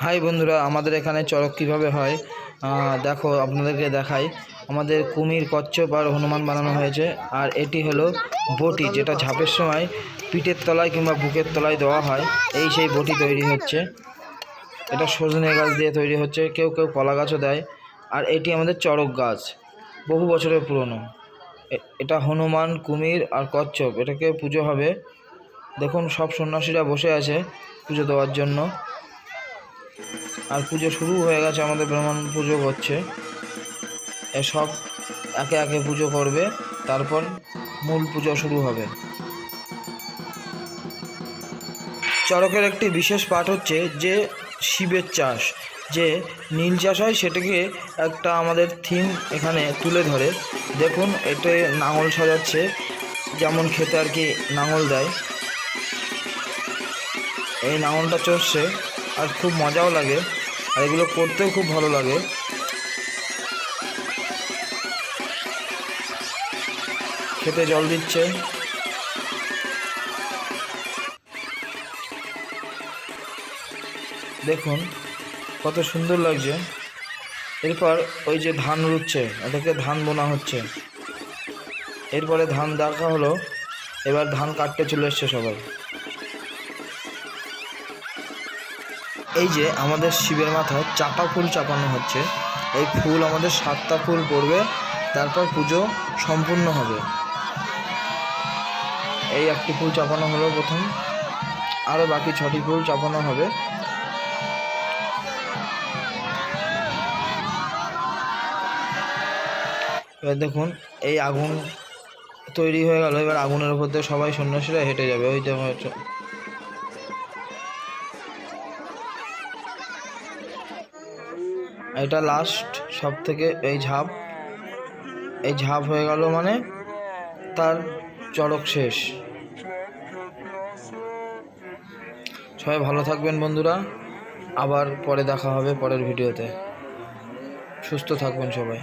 High বন্ধুরা, আমাদের এখানে চড়ক কীভাবে হয় দেখো, আপনাদেরকে দেখাই। আমাদের কুমির, কচ্ছপ আর হনুমান বানানো হয়েছে। আর এটি হলো বটি, যেটা ঝাঁপের সময় পিঠের তলায় কিংবা বুকের তলায় দেওয়া হয়। এই সেই বটি তৈরি হচ্ছে। এটা সজনে গাছ দিয়ে তৈরি হচ্ছে, কেউ কেউ কলা গাছও দেয়। আর এটি আমাদের চড়ক গাছ, বহু বছরের পুরনো। এটা হনুমান, কুমির আর কচ্ছপ, এটাকে পুজো হবে। দেখুন, সব সন্ন্যাসীরা বসে আছে পুজো দেওয়ার জন্য। আর পুজো শুরু হয়ে গেছে, আমাদের ব্রাহ্মণ পুজো করছে। এসব একে একে পুজো করবে, তারপর মূল পুজো শুরু হবে। চড়কের একটি বিশেষ পাঠ হচ্ছে যে শিবের চাষ, যে নীল চাষ হয়, সেটাকে একটা আমাদের থিম এখানে তুলে ধরে। দেখুন, এতে লাঙল সাজাচ্ছে, যেমন খেতে আর কি লাঙল দেয়। এই লাঙলটা চড়ছে, আর খুব মজাও লাগে, আর এগুলো করতেও খুব ভালো লাগে। খেতে জল দিচ্ছে। দেখুন কত সুন্দর লাগছে। এরপর ওই যে ধান রুচ্ছে, এটাকে ধান বোনা হচ্ছে। এরপরে ধান দেখা হলো, এবার ধান কাটতে চলে এসছে সবাই। এই যে আমাদের শিবের মাথায় চাপা ফুল চাপানো হচ্ছে। এই ফুল আমাদের 7টা ফুল পড়বে, তারপর পুজো সম্পূর্ণ হবে। এই একটি ফুল চাপানো হলো প্রথম, আরও বাকি 6টি ফুল চাপানো হবে। এবার দেখুন, এই আগুন তৈরি হয়ে গেল। এবার আগুনের উপর দিয়ে সবাই সন্ন্যাসীরা হেঁটে যাবে। ওই যে এটা লাস্ট সব থেকে, এই ঝাঁপ হয়ে গেল, মানে তার চড়ক শেষ। সবাই ভালো থাকবেন বন্ধুরা, আবার পরে দেখা হবে পরের ভিডিওতে। সুস্থ থাকবেন সবাই।